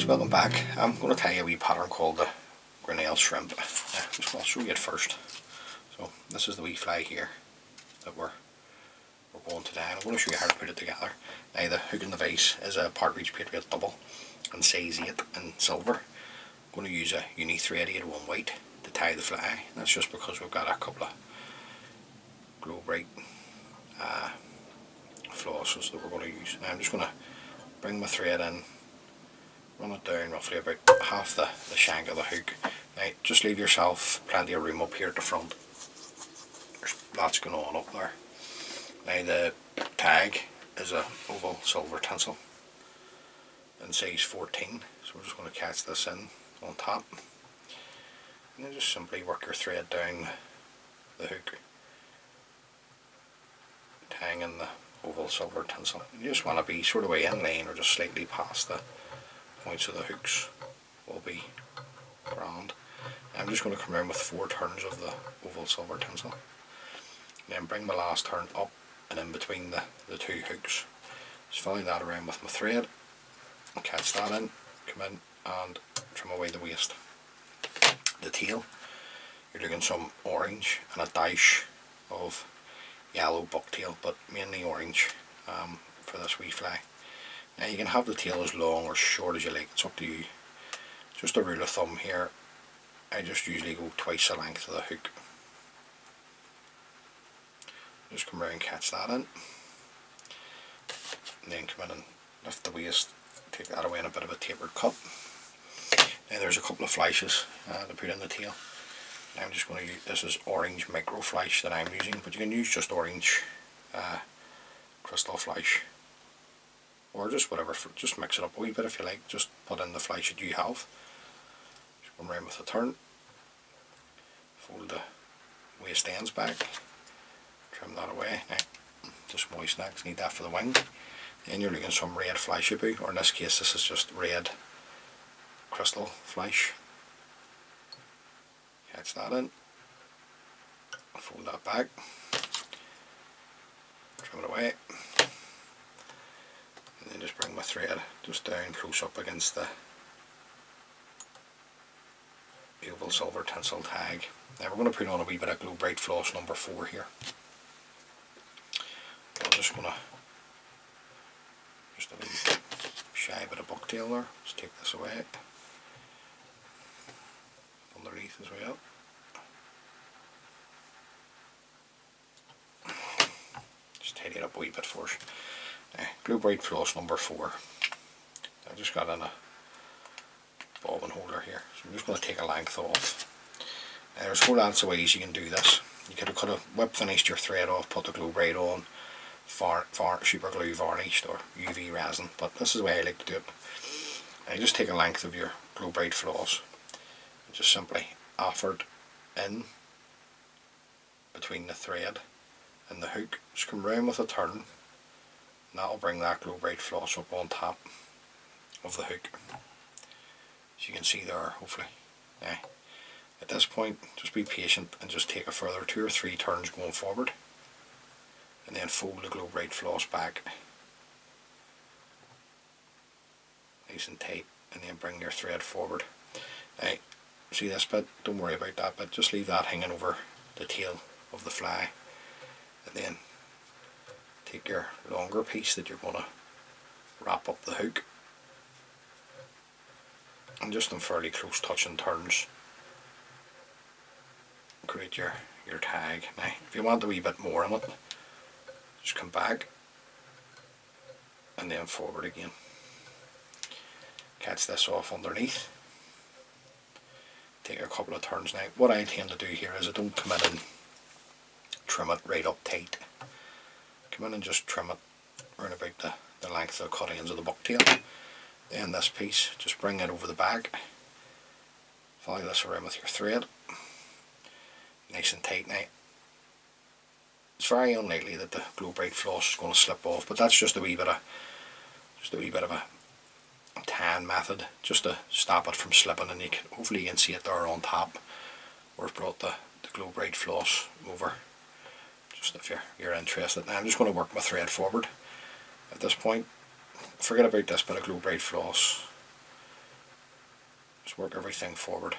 guys, welcome back. I'm going to tell you a wee pattern called the Girnel shrimp. I'll show you it first. So this is the wee fly here that we're going today. I'm going to show you how to put it together. Now the hook in the vise is a Partridge Patriot double and size 8 in silver. I'm going to use a uni thread 801 white to tie the fly. That's just because we've got a couple of glow brite flosses that we're going to use. Now I'm just going to bring my thread in, run it down roughly about half the shank of the hook. Now just leave yourself plenty of room up here at the front. There's lots going on up there. Now the tag is a oval silver tinsel in size 14, so we're just going to catch this in on top, and then just simply work your thread down the hook, tying in the oval silver tinsel. You just want to be sort of way in line or just slightly past the points of the hooks will be grand. I'm just going to come around with 4 turns of the oval silver tinsel, and then bring my last turn up and in between the 2 hooks. Just follow that around with my thread and catch that in, come in and trim away the waist. The tail, you're looking some orange and a dash of yellow bucktail, but mainly orange for this wee fly. Now you can have the tail as long or short as you like, it's up to you. Just a rule of thumb here, I just usually go twice the length of the hook. Just come around and catch that in, and then come in and lift the waist, take that away in a bit of a tapered cut. Now there's a couple of flashes to put in the tail. I'm just going to use, this is orange micro flash that I'm using, but you can use just orange crystal flash, or just whatever, just mix it up a wee bit if you like, just put in the flash that you have. Just come around with a turn, fold the waist ends back, trim that away. Now, just moist next, need that for the wing. Then you're looking some red flash about, or in this case this is just red crystal flash. Catch that in, fold that back, trim it away, and then just bring my thread just down close up against the oval silver tinsel tag. Now we're going to put on a wee bit of glow brite floss number 4 here. I'm just going to, just a wee shy bit of bucktail there, just take this away, underneath as well. Just tidy it up a wee bit first. Glow brite floss number 4. I've just got in a bobbin holder here, so I'm just going to take a length off. There's whole lots of ways you can do this. You could have whip finished your thread off, put the glow brite on, super glue varnished or UV resin, but this is the way I like to do it. I just take a length of your glow brite floss and just simply offer it in between the thread and the hook. Just come round with a turn, and that will bring that glow brite floss up on top of the hook, as you can see there hopefully. Now at this point just be patient and just take a further 2 or 3 turns going forward, and then fold the glow brite floss back nice and tight, and then bring your thread forward. Now see this bit, don't worry about that bit, just leave that hanging over the tail of the fly, and then take your longer piece that you're going to wrap up the hook, and just in fairly close touching turns create your tag. Now if you want a wee bit more on it, just come back and then forward again, catch this off underneath, take a couple of turns. Now what I tend to do here is I don't come in and trim it right up tight. Come in and just trim it around about the length of the cut ends of the bucktail. Then this piece, just bring it over the back, follow this around with your thread, nice and tight. Now it's very unlikely that the glow brite floss is going to slip off, but that's just a wee bit of a tan method, just to stop it from slipping, and hopefully you can see it there on top where I've brought the glow brite floss over, just if you're interested. Now I'm just going to work my thread forward at this point. Forget about this bit of glow brite floss, Just work everything forward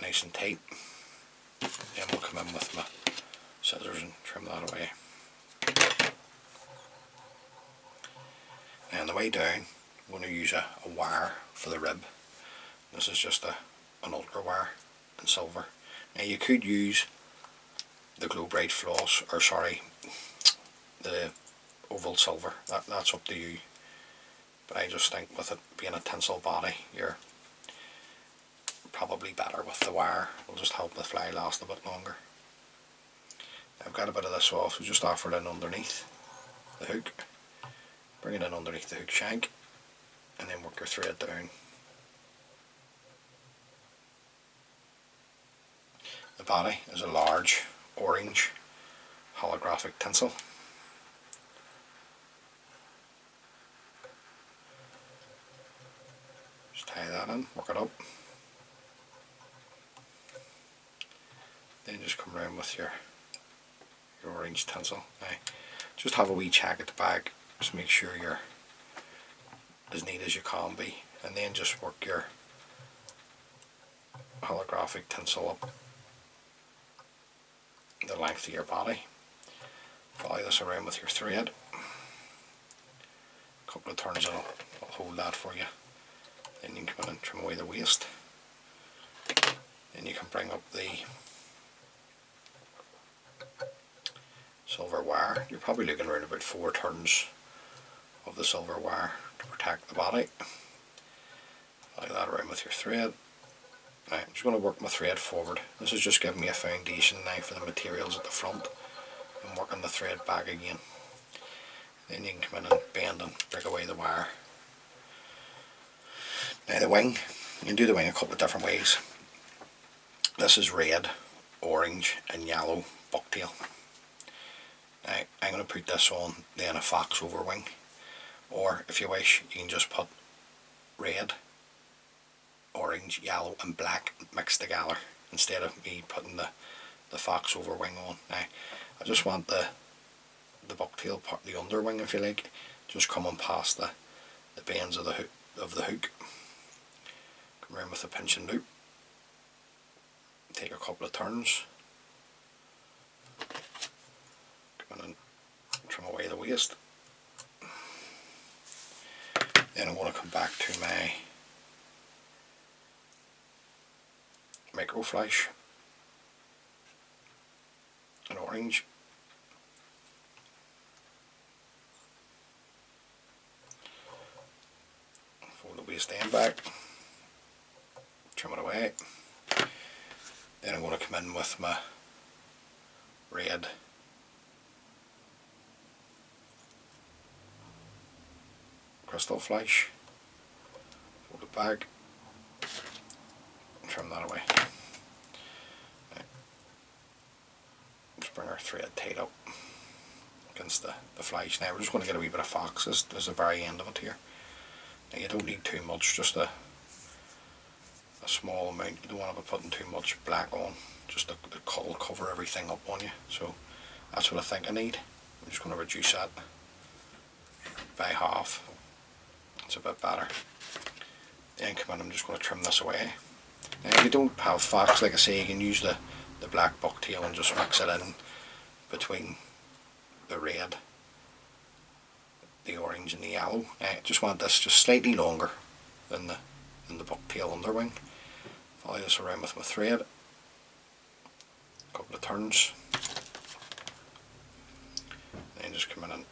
nice and tight. Then we'll come in with my scissors and trim that away. And the way down, I'm going to use a wire for the rib. This is just an ultra wire in silver. Now you could use the glow brite floss, or sorry, the oval silver. That's up to you. But I just think with it being a tinsel body, you're probably better with the wire. It'll just help the fly last a bit longer. I've got a bit of this off, so just offer it in underneath the hook. Bring it in underneath the hook shank, and then work your thread down. The body is a large orange holographic tinsel. Just tie that in, work it up. Then just come around with your orange tinsel. Now, just have a wee check at the back. Just make sure you're as neat as you can be, and then just work your holographic tinsel up the length of your body. Follow this around with your thread. A couple of turns will hold that for you. Then you can come in and trim away the waste. Then you can bring up the silver wire. You're probably looking around about 4 turns of the silver wire to protect the body. Follow that around with your thread. Now, I'm just going to work my thread forward. This is just giving me a foundation now for the materials at the front. I'm working the thread back again. Then you can come in and bend and break away the wire. Now the wing, you can do the wing a couple of different ways. This is red, orange and yellow bucktail. Now I'm going to put this on then a fox over wing, or if you wish you can just put red, orange, yellow and black mixed together instead of me putting the fox over wing on. Now I just want the bucktail part, the underwing if you like, just coming past the bends of the hook. Come around with a pinch and loop. Take a couple of turns. Come in and trim away the waste. Then I'm going to come back to my microflash, an orange. Fold the waste end back, trim it away. Then I'm going to come in with my red crystal flash, fold it back, and trim that away. Right. Just bring our thread tight up against the flash. Now we're just going to get a wee bit of fox. This is the very end of it here. Now you don't need too much, just a small amount. You don't want to be putting too much black on, just the cut will cover everything up on you. So that's what I think I need. I'm just going to reduce that by half. It's a bit better. Then come in, I'm just going to trim this away. Now if you don't have fox, like I say, you can use the black bucktail and just mix it in between the red, the orange and the yellow. I just want this just slightly longer than the bucktail underwing. Follow this around with my thread, a couple of turns, then just come in and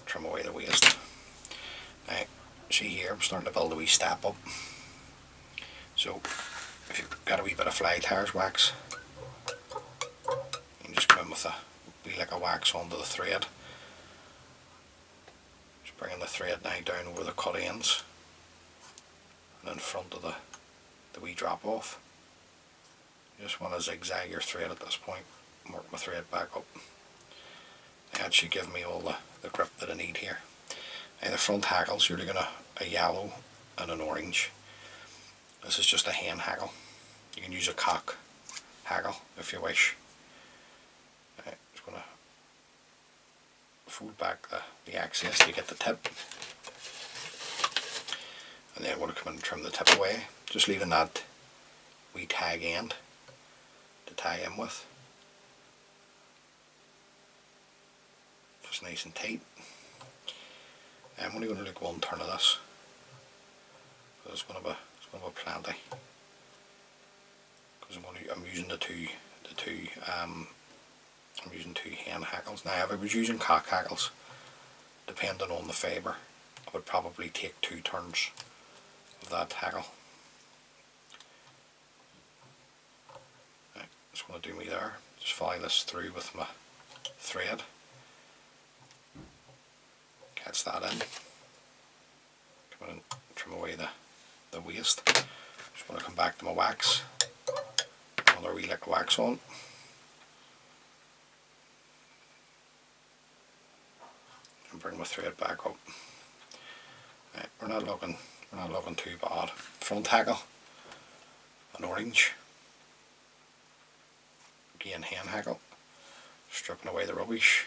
trim away the waste. Now see here, I'm starting to build a wee step up. So if you've got a wee bit of fly tires wax, you can just come in with a wee lick of wax onto the thread. Just bringing the thread now down over the cut ends and in front of the wee drop off. You just want to zigzag your thread at this point and work my thread back up. That should give me all the grip that I need here. Now the front hackles, you're looking at a yellow and an orange. This is just a hen hackle. You can use a cock hackle if you wish. I'm just going to fold back the excess to get the tip. And and then we're going to come in and trim the tip away, just leaving that wee tag end to tie in with. Just nice and tight. I'm only going to look one turn of this, but it's going to be plenty, because I'm using I'm using two hen hackles. Now, if I was using cock hackles, depending on the fibre, I would probably take 2 turns of that hackle. Right, that's going to do me there. Just follow this through with my thread. Catch that in. Come in and trim away the waste. Just going to come back to my wax. Another wee lick of wax on. And bring my thread back up. Right, we're not looking too bad. Front hackle, an orange. Again, hen hackle. Stripping away the rubbish.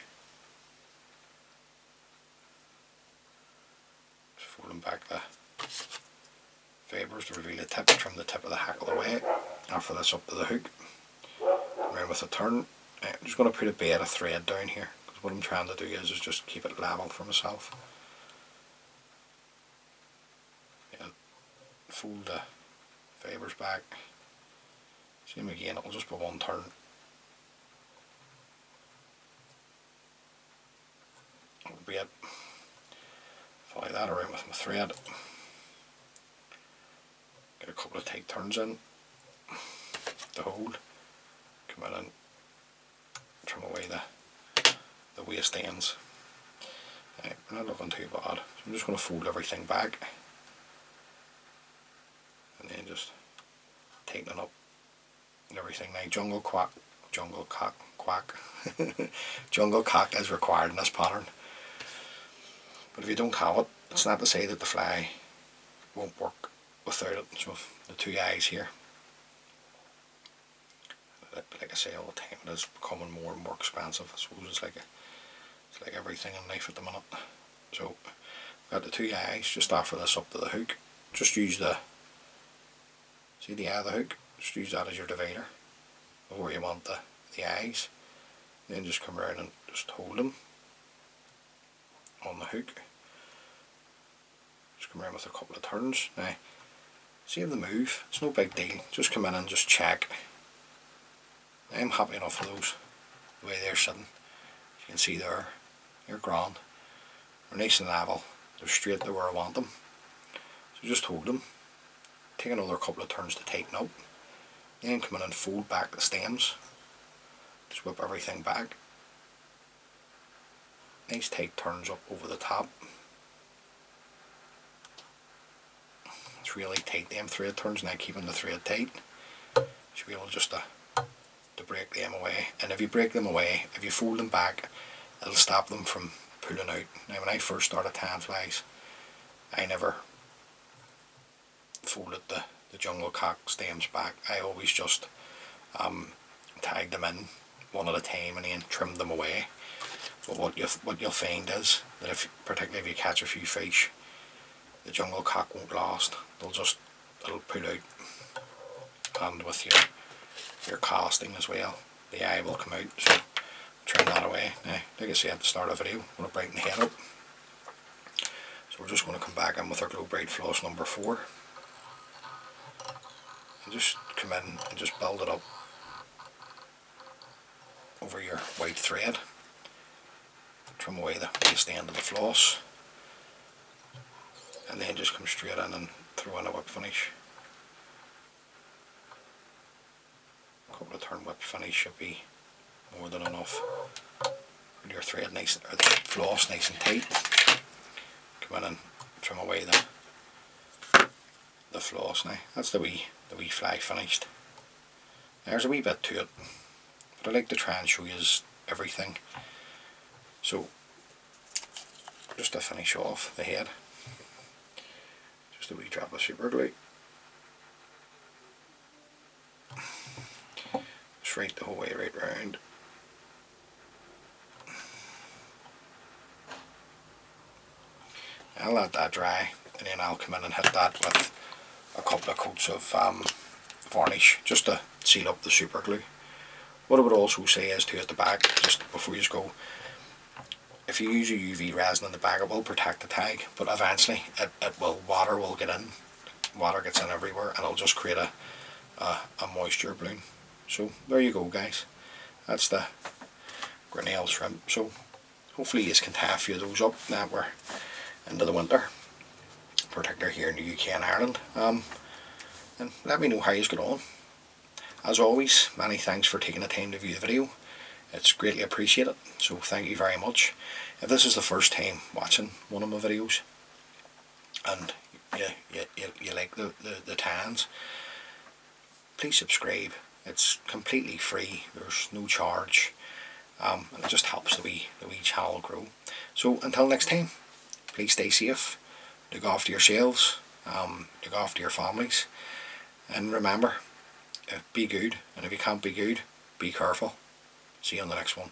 Just folding back the fibres to reveal the tip. Trim the tip of the hackle away. After this, up to the hook. Around with a turn. I'm just going to put a bit of thread down here, because what I'm trying to do is just keep it level for myself. And fold the fibres back. Same again, it'll just be one turn. That'll be it. Follow that around with my thread. Get a couple of tight turns in to hold. Come in and trim away the waste ends. Right, we're not looking too bad. So I'm just going to fold everything back, and then just tighten it up and everything. Now, jungle cock is required in this pattern, but if you don't have it, it's not to say that the fly won't work without it. So the 2 eyes here, like I say all the time, it is becoming more and more expensive. I suppose it's like everything in life at the minute. So I've got the 2 eyes. Just offer this up to the hook. Just use the eye of the hook. Just use that as your divider of where you want the eyes. Then just come around and just hold them on the hook. Just come around with a couple of turns. Now, see if they move. It's no big deal. Just come in and just check. I'm happy enough with those, the way they're sitting. You can see they're grand. They're nice and level. They're straight to where I want them. So just hold them. Take another couple of turns to tighten up. Then come in and fold back the stems. Just whip everything back. Nice tight turns up over the top. It's really tight, them thread turns, now keeping the thread tight. Should be able just to break them away. And if you break them away, if you fold them back, it'll stop them from pulling out. Now, when I first started tying flies, I never folded the jungle cock stems back. I always just tied them in one at a time and then trimmed them away. But what you'll find is that particularly if you catch a few fish, the jungle cock won't last. It'll pull out, and with your casting as well, the eye will come out. So trim that away. Now, like I said at the start of the video, I'm going to brighten the head up. So we're just going to come back in with our Glow Brite floss number 4. And just come in and just build it up over your white thread. Trim away the waste end of the floss. And then just come straight in and throw in a whip finish. A couple of turn whip finish should be more than enough. With your thread nice, or the floss nice and tight. Come in and trim away the floss now. That's the wee fly finished. There's a wee bit to it, but I like to try and show you everything. So just to finish off the head, just a wee drop of super glue. Just right the whole way right round. I'll let that dry. and then I'll come in and hit that with a couple of coats of varnish just to seal up the super glue. What I would also say is too at the back, just before you go, if you use a UV resin in the back, it will protect the tag, but eventually water will get in. Water gets in everywhere and it'll just create a moisture balloon. So there you go, guys. That's the Girnel shrimp. So hopefully you can tie a few of those up now we're into the winter, particularly here in the UK and Ireland. And let me know how you get on. As always, many thanks for taking the time to view the video. It's greatly appreciated, so thank you very much. If this is the first time watching one of my videos and you like the tans, please subscribe. It's completely free, there's no charge, and it just helps the wee channel grow. So until next time, please stay safe, look after yourselves, look after your families, and remember, be good, and if you can't be good, be careful. See you on the next one.